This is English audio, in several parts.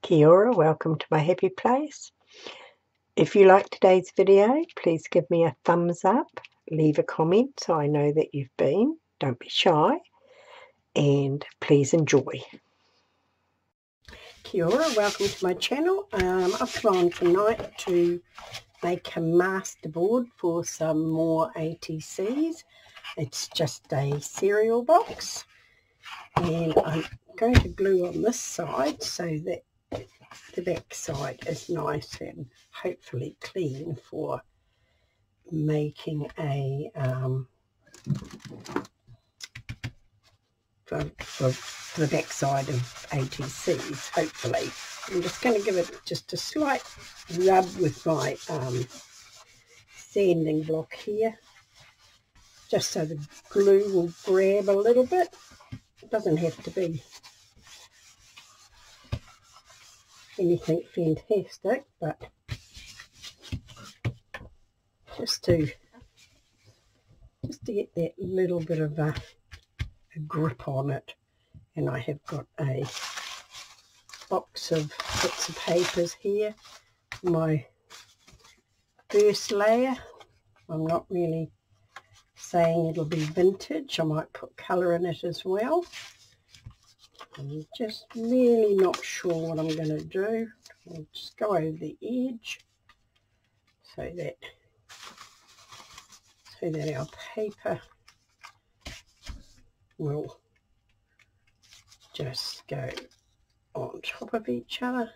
Kia ora, welcome to my happy place. If you like today's video, please give me a thumbs up, leave a comment so I know that you've been. Don't be shy, and please enjoy. Kia ora, welcome to my channel. I've flown tonight to make a masterboard for some more ATCs. It's just a cereal box, and I'm going to glue on this side so that the back side is nice and hopefully clean for making a for the back side of ATCs, hopefully. I'm just going to give it just a slight rub with my sanding block here, just so the glue will grab a little bit. It doesn't have to be anything fantastic, but just to get that little bit of a grip on it. And I have got a box of bits of papers here, my first layer. I'm not really saying it'll be vintage, I might put colour in it as well. I'm just really not sure what I'm going to do. I'll just go over the edge so that our paper will just go on top of each other.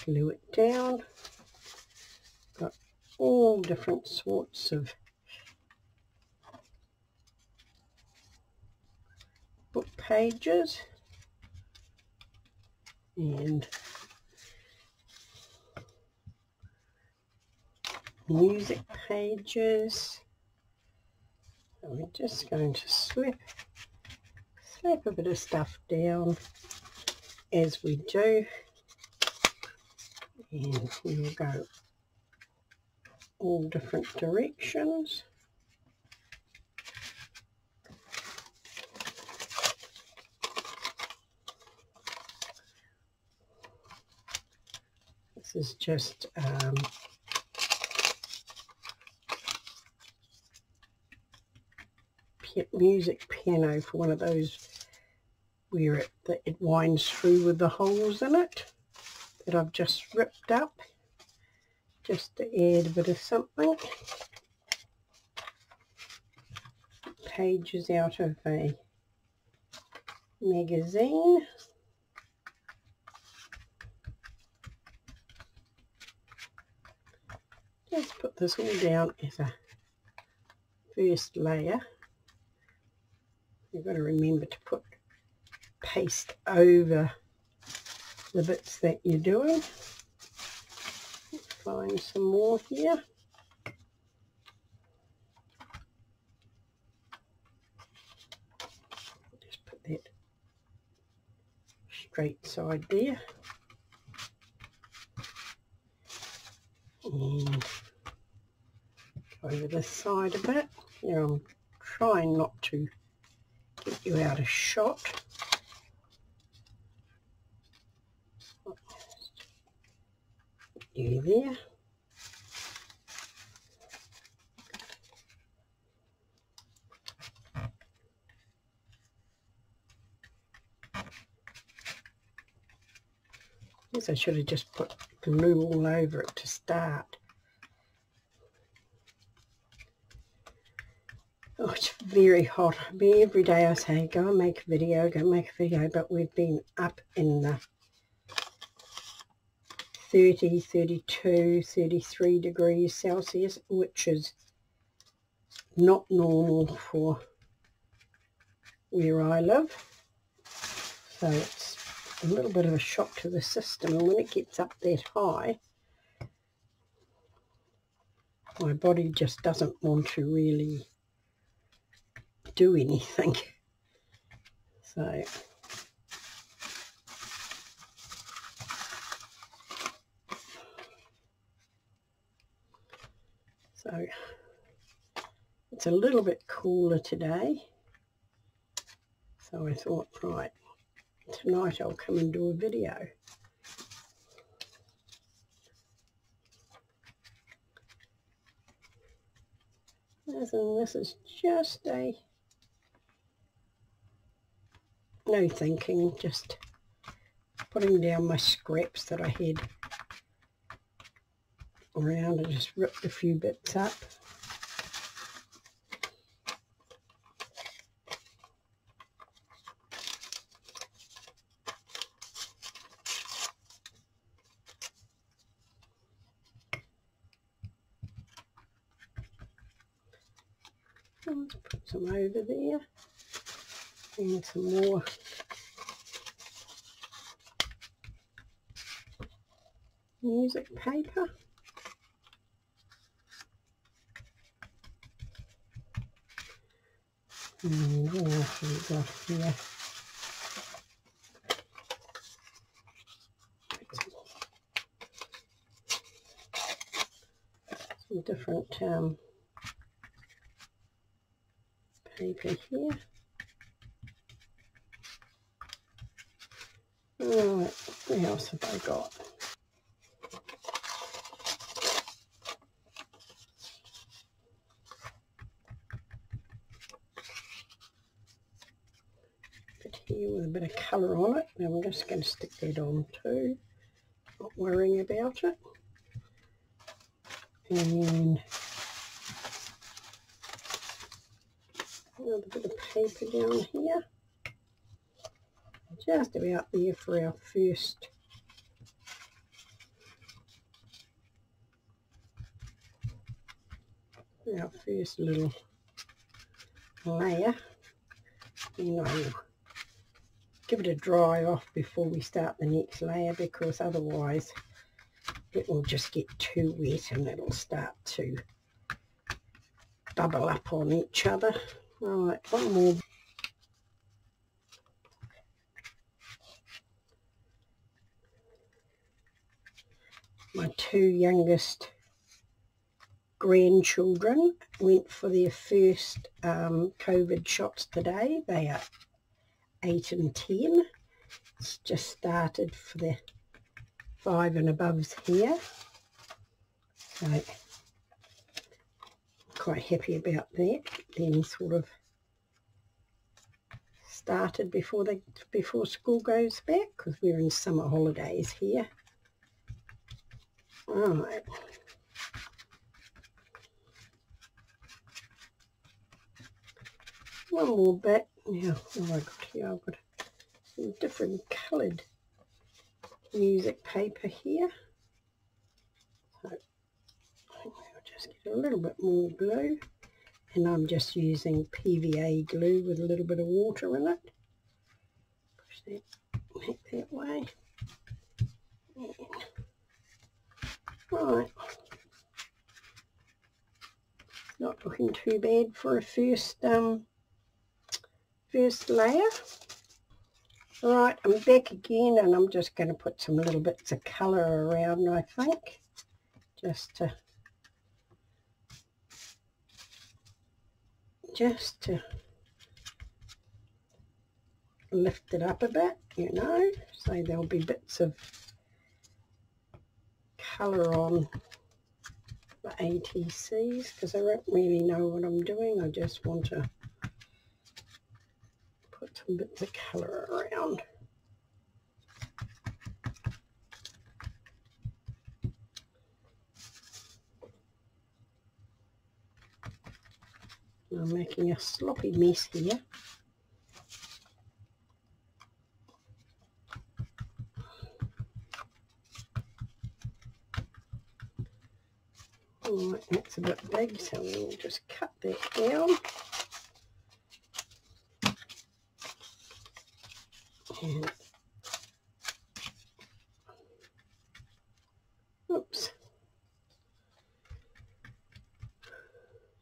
Glue it down. Got all different sorts of book pages and music pages. So we're just going to slap a bit of stuff down as we do, and we'll go all different directions. This is just music piano for one of those where it winds through with the holes in it that I've just ripped up just to add a bit of something. Pages out of a magazine. Let's put this all down as a first layer. You've got to remember to put paste over the bits that you're doing. Let's find some more here. Just put that straight side there. And go over this side a bit. Now I'm trying not to get you out of shot. You there. Guess I should have just put glue all over it to start. Oh, it's very hot. Every day I say, go and make a video, go and make a video, but we've been up in the 30, 32, 33 degrees Celsius, which is not normal for where I live. So it's a little bit of a shock to the system, and when it gets up that high, my body just doesn't want to really do anything. So it's a little bit cooler today, so I thought, right, tonight I'll come and do a video. And this is just a no thinking, just putting down my scraps that I had around. I just ripped a few bits up. Let's put some over there and some more music paper. And what else have we got here? Some different paper here. Alright, what else have I got? Bit here with a bit of colour on it. Now I'm just going to stick that on too. Not worrying about it. And another bit of paper down here. Just about there for our first little layer. And I'll give it a dry off before we start the next layer, because otherwise it will just get too wet and it'll start to bubble up on each other. Right, one more. My two youngest grandchildren went for their first COVID shots today. They are 8 and 10. It's just started for the 5 and aboves here. So quite happy about that. Then sort of started before school goes back, because we're in summer holidays here. Alright. One more bit. Now, what have I got here? I've got some different coloured music paper here. So I think I'll just get a little bit more glue. And I'm just using PVA glue with a little bit of water in it. Push that back that way. And right. Not looking too bad for a first layer. Right, I'm back again, and I'm just going to put some little bits of colour around, I think, just to lift it up a bit, you know, so there'll be bits of colour on the ATCs, because I don't really know what I'm doing. I just want to put some bits of colour around. I'm making a sloppy mess here. Alright, that's a bit big, so we'll just cut that down. And oops.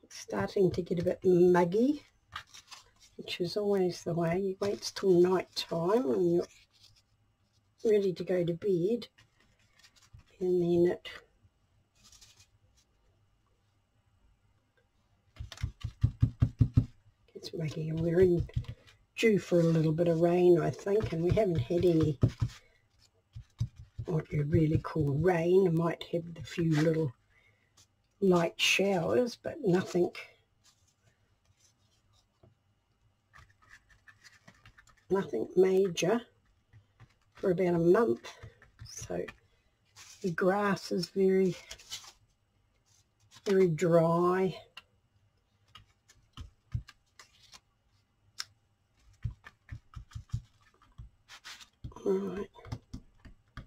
It's starting to get a bit muggy, which is always the way. You wait till night time and you're ready to go to bed, and then it gets muggy. And we're in due for a little bit of rain, I think, and we haven't had any what you really call rain. I might have a few little light showers, but nothing major for about a month. So the grass is very, very dry. Right. I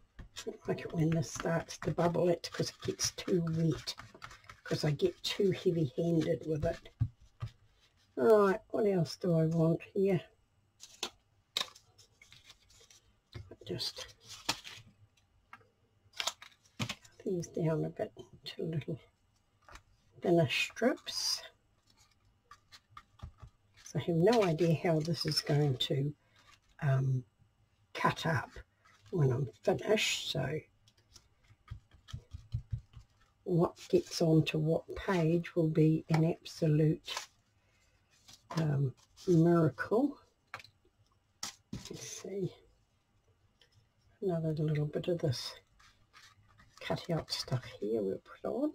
don't like it when this starts to bubble. It because it gets too wet, because I get too heavy-handed with it. Right, what else do I want here? Just cut these down a bit into little thinner strips. So I have no idea how this is going to cut up when I'm finished, so what gets onto what page will be an absolute miracle. Let's see, another little bit of this cut out stuff here we'll put on.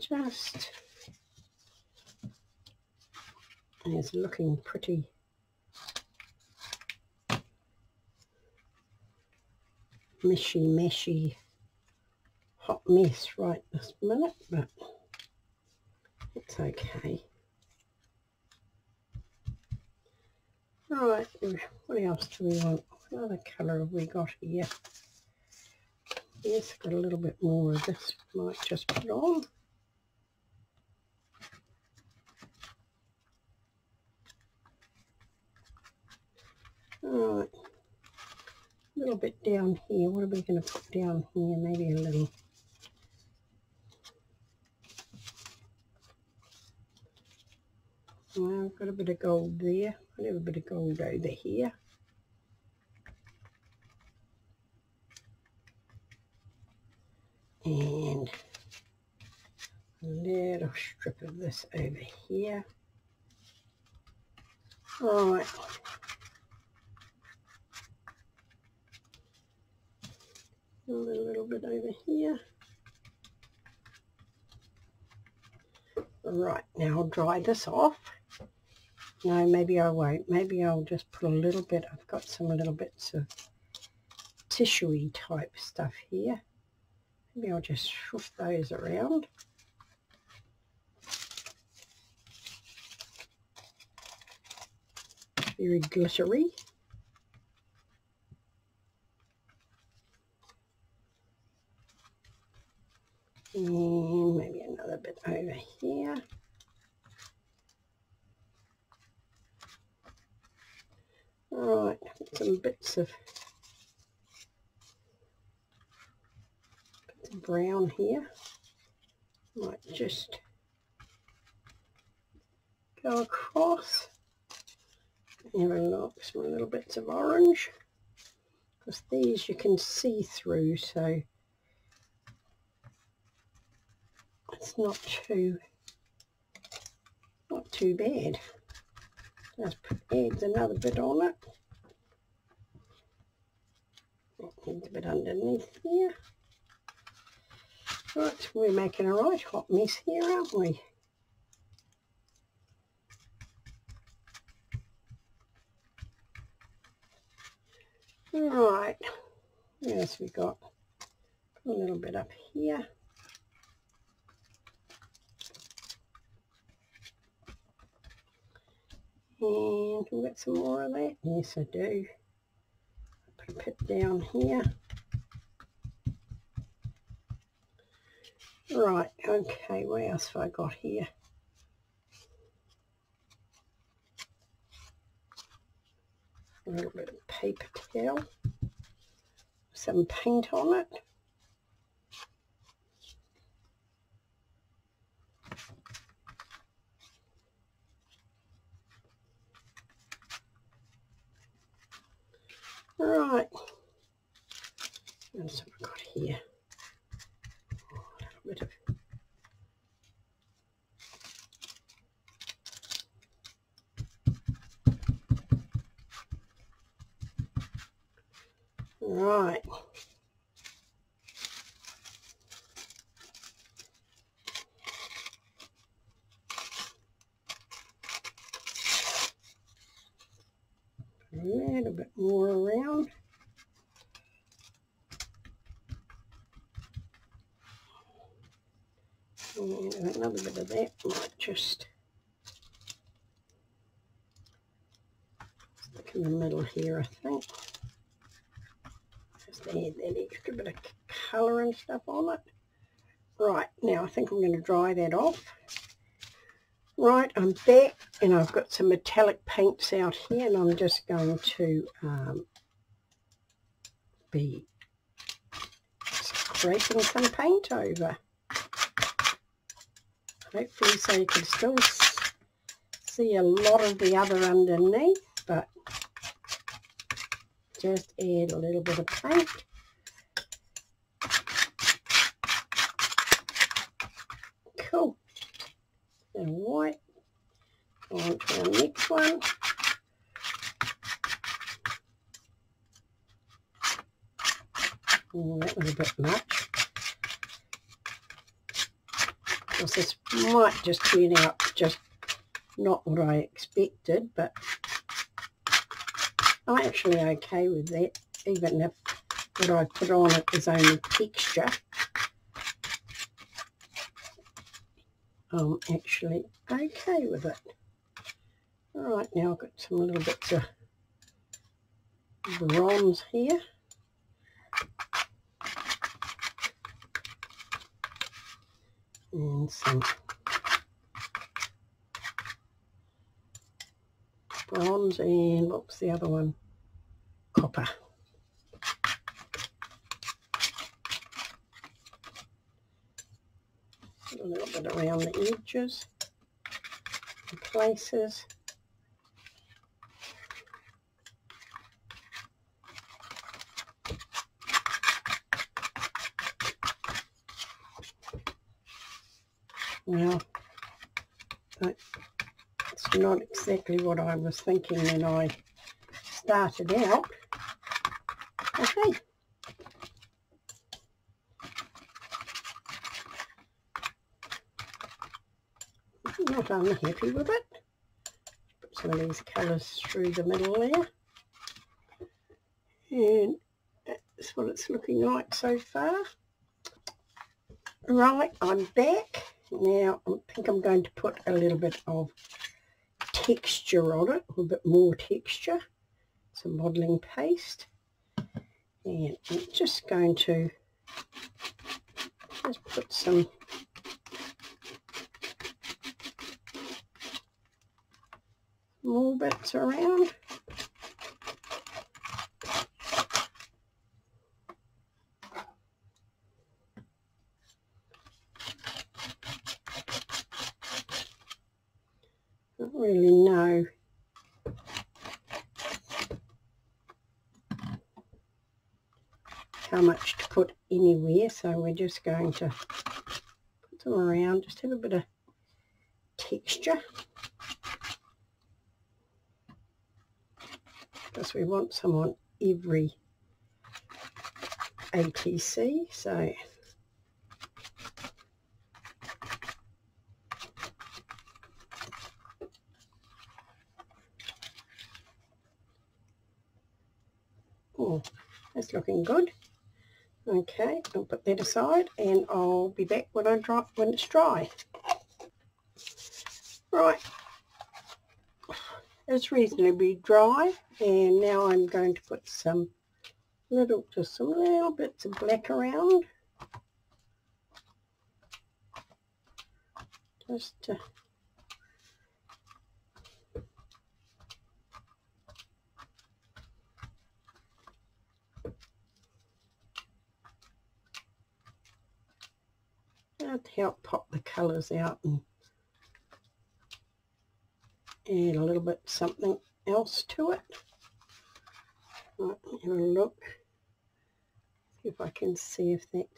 Just, and it's looking pretty meshy hot mess right this minute, but it's okay. Right, what else do we want? What other colour have we got here? Yes, got a little bit more of this, might just put on. Right, a little bit down here. What are we going to put down here? Maybe a little. Well, I've got a bit of gold there. I'll have a bit of gold over here. And a little strip of this over here. All right. A little bit over here. Right, now I'll dry this off. No, maybe I won't. Maybe I'll just put a little bit. I've got some little bits of tissue-y type stuff here. Maybe I'll just swoosh those around. Very glittery. And maybe another bit over here. Right, some bits of brown here. Might just go across. Have a look, some little bits of orange, because these you can see through, so it's not too bad. Just adds another bit on it. That needs a bit underneath here. Right, we're making a right hot mess here, aren't we? Right, what else we got? A little bit up here. And we've got some more of that. Yes, I do. Put a bit down here. Right, okay, what else have I got here? A little bit of paper towel. Some paint on it. Right, what else have I got here? Oh, a little bit of Right. A little bit more around. And another bit of that might just stick in the middle here, I think. Just add that extra bit of colour and stuff on it. Right, now I think I'm going to dry that off. Right, I'm back and I've got some metallic paints out here, and I'm just going to be scraping some paint over. Hopefully so you can still see a lot of the other underneath, but just add a little bit of paint. Cool. And white. On to our next one. Oh, that was a bit much. Because this might just turn out just not what I expected, but I'm actually okay with that, even if what I put on it is only texture. I'm actually okay with it. Alright, now I've got some little bits of bronze here. And some bronze, and what's the other one? Copper. A little bit around the edges and places. Well, it's not exactly what I was thinking when I started out. Okay. Not unhappy with it. Put some of these colours through the middle there. And that's what it's looking like so far. Right, I'm back. Now I think I'm going to put a little bit of texture on it, a bit more texture, some modelling paste, and I'm just going to just put some more bits around. I don't really know how much to put anywhere, so we're just going to put them around, just have a bit of texture, because we want some on every ATC. So oh, that's looking good. Okay, I'll put that aside and I'll be back when it's dry. Right, it's reasonably dry, and now I'm going to put some little bits of black around, just to help pop the colours out and add a little bit something else to it. Right, have a look, see if I can see if that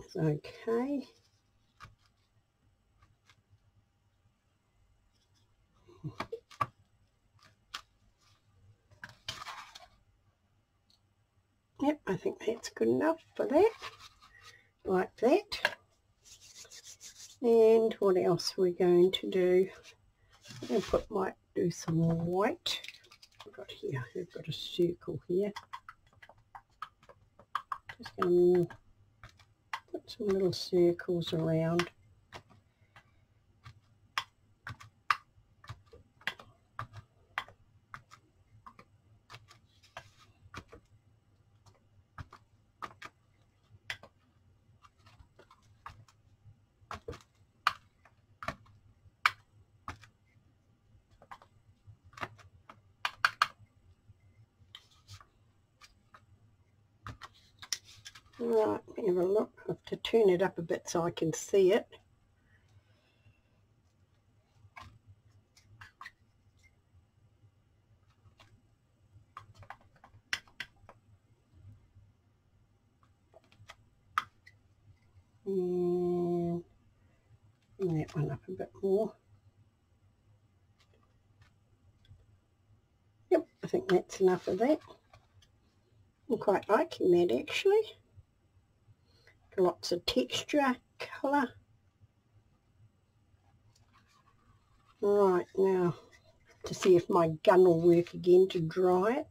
is okay. Yep, I think that's good enough for that, like that. And what else are we going to do? I'm going to might do some white. I've got here, I've got a circle here. Just going to put some little circles around. Right, have a look. I have to turn it up a bit so I can see it. And bring that one up a bit more. Yep, I think that's enough of that. I'm quite liking that actually. Lots of texture, colour. Right, now to see if my gun will work again to dry it.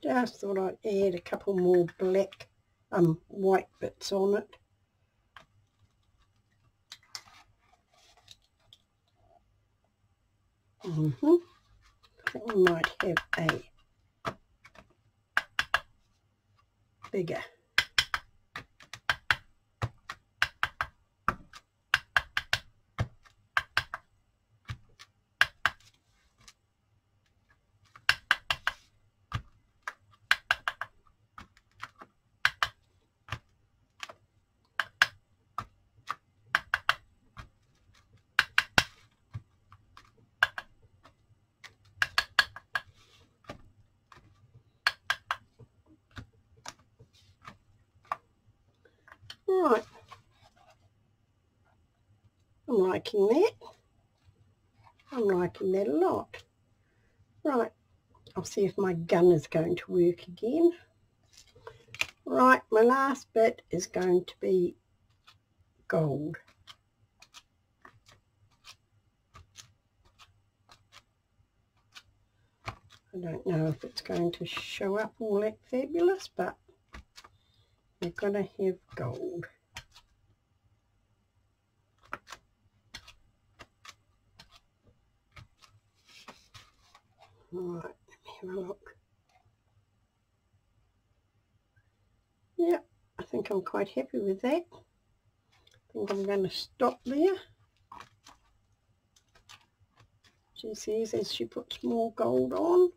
Just thought I'd add a couple more black, white bits on it. I think we might have a bigger. Right, I'm liking that. I'm liking that a lot. Right, I'll see if my gun is going to work again. Right, my last bit is going to be gold. I don't know if it's going to show up all that fabulous, but we're going to have gold. Right, let me have a look. Yeah, I think I'm quite happy with that. I think I'm going to stop there. She says as she puts more gold on.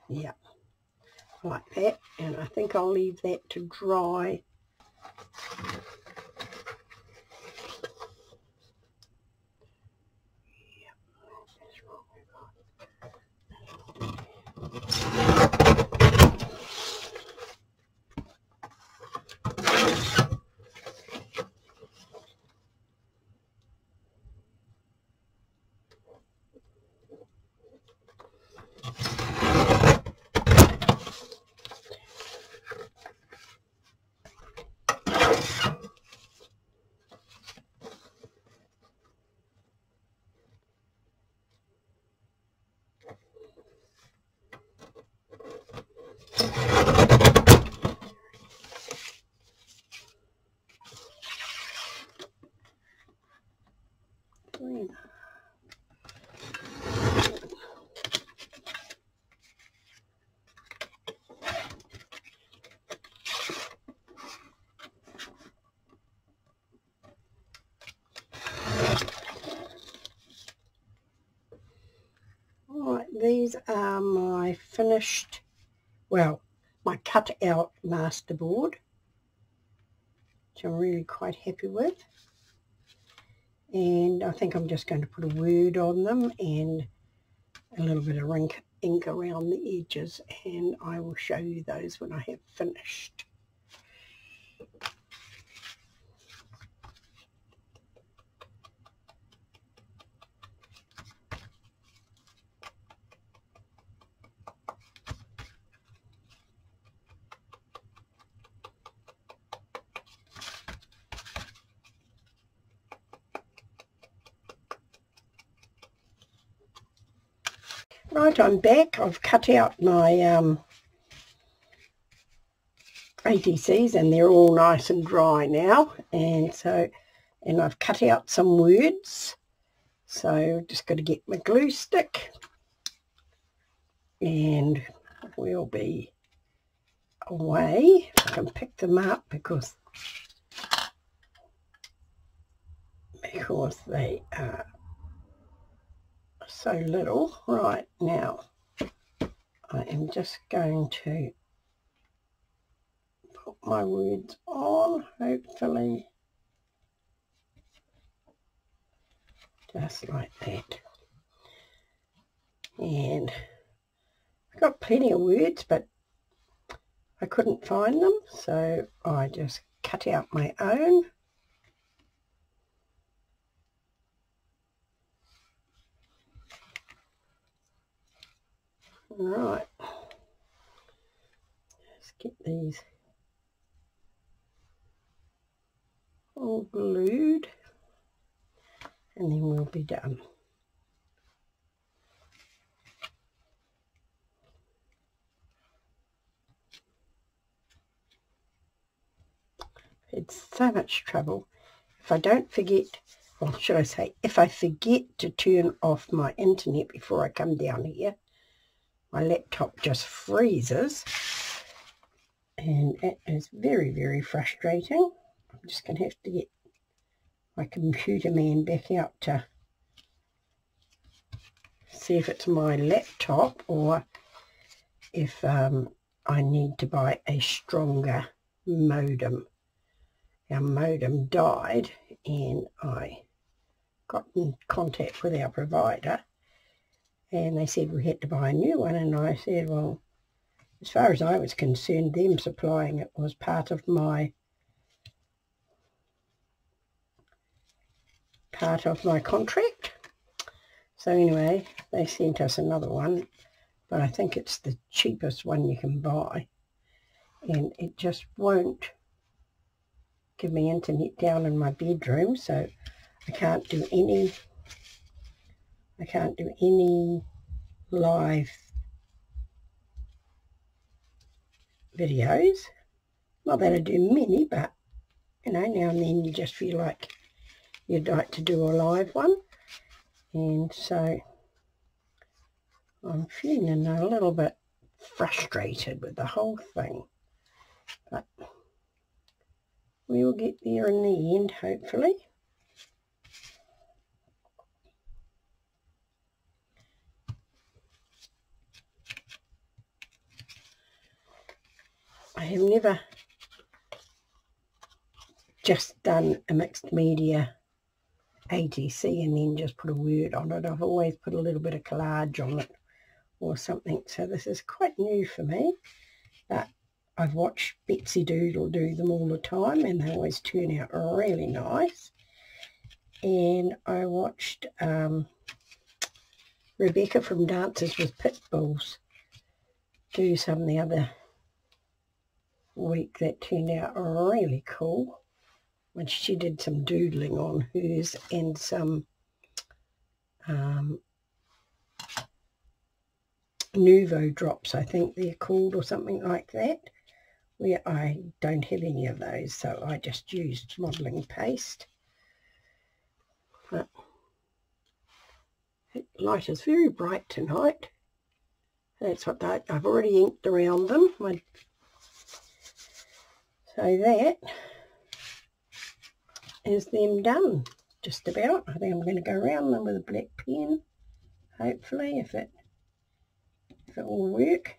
Yeah, like that, and I think I'll leave that to dry. are my finished, well, my cut out masterboard, which I'm really quite happy with. And I think I'm just going to put a word on them and a little bit of ink around the edges, and I will show you those when I have finished. Right, I'm back. I've cut out my ATCs and they're all nice and dry now, and I've cut out some words, so just got to get my glue stick and we'll be away. I can pick them up because they are so little. Right, now I am just going to put my words on, hopefully just like that. And I've got plenty of words, but I couldn't find them, so I just cut out my own. Right, let's get these all glued and then we'll be done. It's so much trouble. If I don't forget, or should I say, if I forget to turn off my internet before I come down here, my laptop just freezes, and it is very, very frustrating. I'm just going to have to get my computer man back out to see if it's my laptop or if I need to buy a stronger modem. Our modem died and I got in contact with our provider and they said we had to buy a new one, and I said, well, as far as I was concerned, them supplying it was part of my contract. So anyway, they sent us another one, but I think it's the cheapest one you can buy, and it just won't give me internet down in my bedroom, so I can't do any live videos. Not that I do many, but you know, now and then you just feel like you'd like to do a live one, and so I'm feeling a little bit frustrated with the whole thing, but we will get there in the end, hopefully. I have never just done a mixed media ATC and then just put a word on it. I've always put a little bit of collage on it or something, so this is quite new for me, but I've watched Betsy Doodle do them all the time and they always turn out really nice. And I watched Rebecca from Dances with Pitbulls do some the other week that turned out really cool, when she did some doodling on hers and some Nouveau drops, I think they're called, or something like that, where I don't have any of those, so I just used modelling paste. But the light is very bright tonight. That's what I've already inked around them. So that is them done, just about. I think I'm going to go around them with a black pen, hopefully, if it if it will work.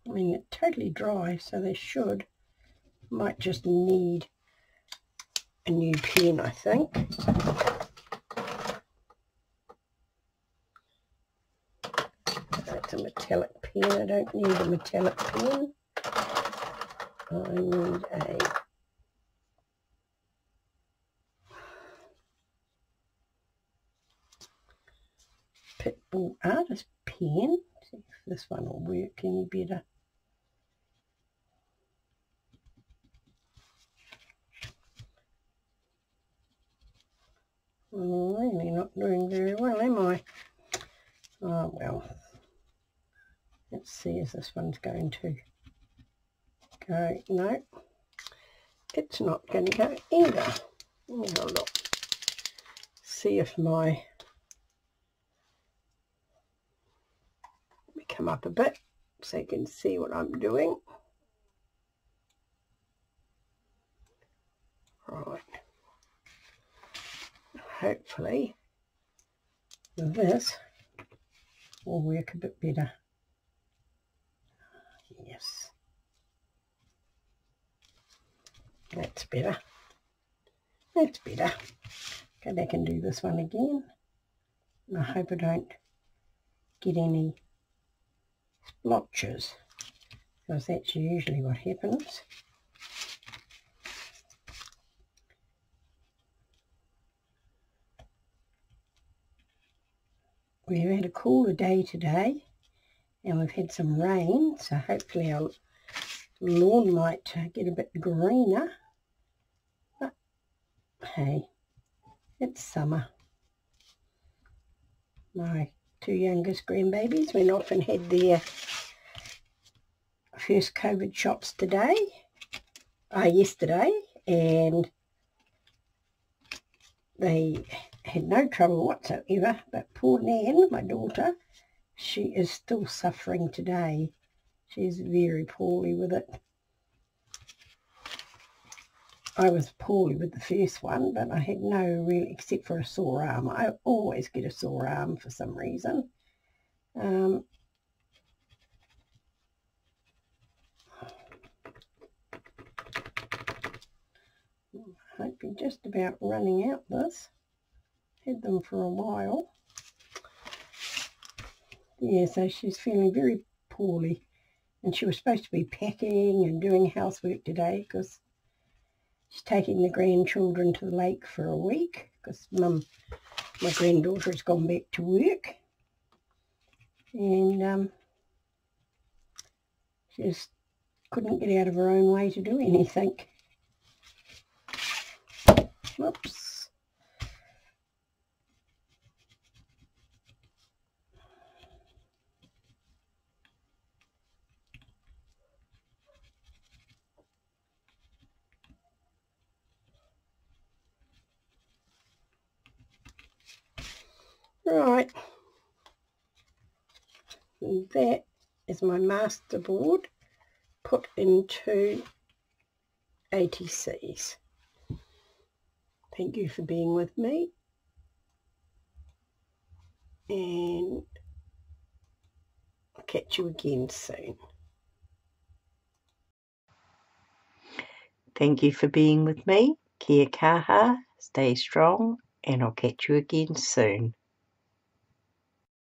I mean, it's totally dry, so they should. Might just need a new pen, I think. That's a metallic pen. I don't need a metallic pen. I need a Pitbull artist pen. See if this one will work any better. I'm really not doing very well, am I? Oh well. Let's see if this one's going to go. No, it's not going to go either. Let me have a look. See if my... Let me come up a bit so you can see what I'm doing. Right. Hopefully this will work a bit better. Yes. That's better. That's better. Go back and do this one again. And I hope I don't get any splotches, because that's usually what happens. We've had a cooler day today, and we've had some rain, so hopefully our lawn might get a bit greener. But hey, it's summer. My two youngest grandbabies went off and had their first COVID shots yesterday, and they had no trouble whatsoever. But poor Nan, my daughter, she is still suffering today. She's very poorly with it. I was poorly with the first one, but I had no real, except for a sore arm. I always get a sore arm for some reason. I'd be just about running out this. Had them for a while. Yeah, so she's feeling very poorly. And she was supposed to be packing and doing housework today because she's taking the grandchildren to the lake for a week because my granddaughter has gone back to work. And she just couldn't get out of her own way to do anything. Whoops. Right. And that is my masterboard put into ATCs. Thank you for being with me, and I'll catch you again soon. Thank you for being with me. Kia kaha, stay strong, and I'll catch you again soon.